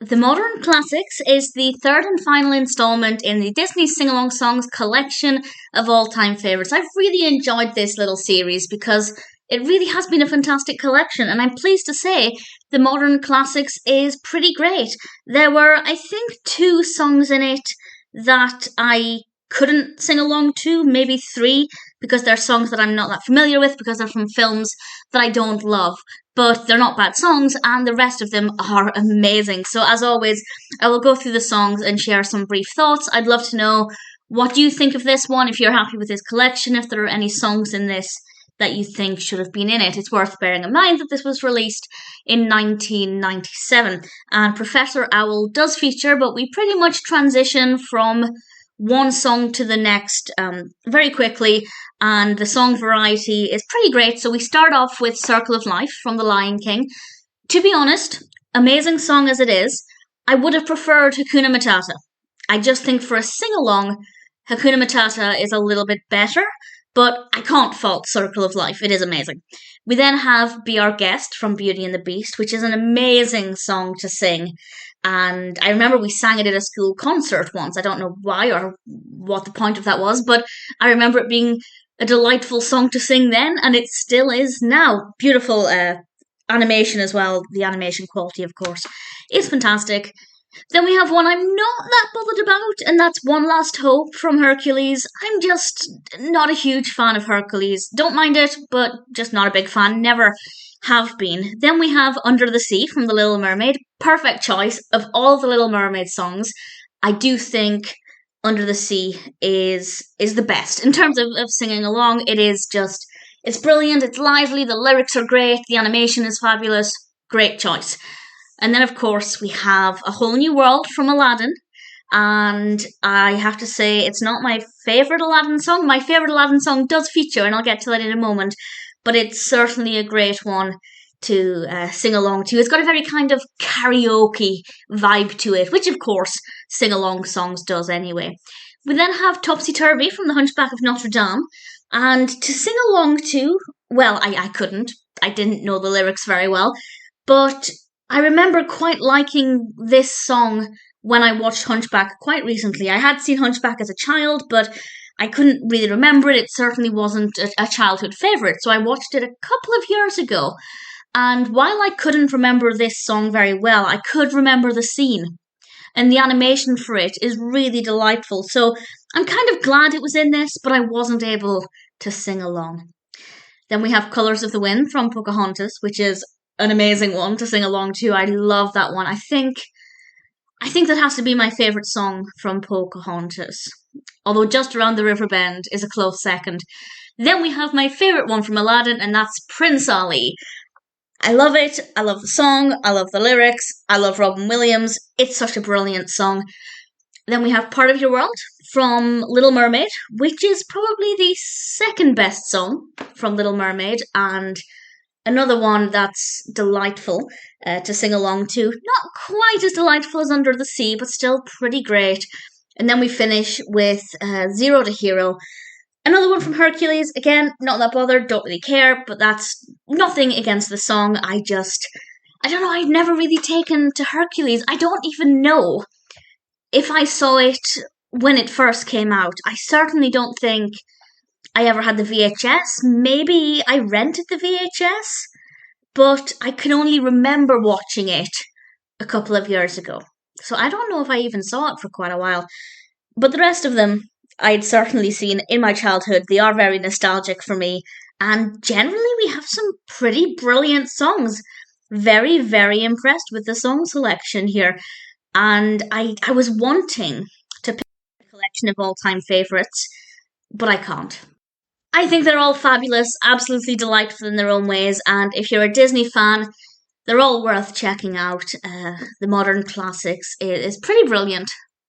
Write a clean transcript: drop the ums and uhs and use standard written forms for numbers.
The Modern Classics is the third and final installment in the Disney Sing Along Songs collection of all time favourites. I've really enjoyed this little series because it really has been a fantastic collection, and I'm pleased to say the Modern Classics is pretty great. There were, I think, two songs in it that I couldn't sing along to, maybe three, because they're songs that I'm not that familiar with because they're from films that I don't love. But they're not bad songs, and the rest of them are amazing. So, as always, I will go through the songs and share some brief thoughts. I'd love to know what you think of this one, if you're happy with this collection, if there are any songs in this that you think should have been in it. It's worth bearing in mind that this was released in 1997, and Professor Owl does feature, but we pretty much transition from one song to the next very quickly, and the song variety is pretty great. So we start off with Circle of Life from The Lion King. To be honest, amazing song as it is, I would have preferred Hakuna Matata. I just think for a sing-along, Hakuna Matata is a little bit better, but I can't fault Circle of Life. It is amazing. We then have Be Our Guest from Beauty and the Beast, which is an amazing song to sing. And I remember we sang it at a school concert once. I don't know why or what the point of that was, but I remember it being a delightful song to sing then, and it still is now. Beautiful animation as well. The animation quality, of course, is fantastic. Then we have one I'm not that bothered about, and that's One Last Hope from Hercules. I'm just not a huge fan of Hercules. Don't mind it, but just not a big fan. Never have been. Then we have Under the Sea from The Little Mermaid. Perfect choice of all the Little Mermaid songs. I do think Under the Sea is the best in terms of singing along. It's brilliant, it's lively, the lyrics are great, the animation is fabulous. Great choice. And then, of course, we have A Whole New World from Aladdin. And I have to say, it's not my favourite Aladdin song. My favourite Aladdin song does feature, and I'll get to that in a moment. But it's certainly a great one to sing along to. It's got a very kind of karaoke vibe to it, which, of course, sing-along songs does anyway. We then have Topsy Turvy from The Hunchback of Notre Dame. And to sing along to, well, I couldn't. I didn't know the lyrics very well. But I remember quite liking this song when I watched Hunchback quite recently. I had seen Hunchback as a child, but I couldn't really remember it. It certainly wasn't a childhood favourite, so I watched it a couple of years ago. And while I couldn't remember this song very well, I could remember the scene. And the animation for it is really delightful. So I'm kind of glad it was in this, but I wasn't able to sing along. Then we have Colours of the Wind from Pocahontas, which is an amazing one to sing along to. I love that one. I think that has to be my favourite song from Pocahontas. Although Just Around the River Bend is a close second. Then we have my favourite one from Aladdin, and that's Prince Ali. I love it. I love the song. I love the lyrics. I love Robin Williams. It's such a brilliant song. Then we have Part of Your World from Little Mermaid, which is probably the second best song from Little Mermaid, and another one that's delightful to sing along to. Not quite as delightful as Under the Sea, but still pretty great. And then we finish with Zero to Hero. Another one from Hercules. Again, not that bothered, don't really care, but that's nothing against the song. I don't know, I've never really taken to Hercules. I don't even know if I saw it when it first came out. I certainly don't think I ever had the VHS. Maybe I rented the VHS, but I can only remember watching it a couple of years ago. So I don't know if I even saw it for quite a while. But the rest of them, I'd certainly seen in my childhood. They are very nostalgic for me. And generally, we have some pretty brilliant songs. Very, very impressed with the song selection here. And I was wanting to pick a collection of all-time favourites, but I can't. I think they're all fabulous, absolutely delightful in their own ways, and if you're a Disney fan, they're all worth checking out. The Modern Classics is pretty brilliant.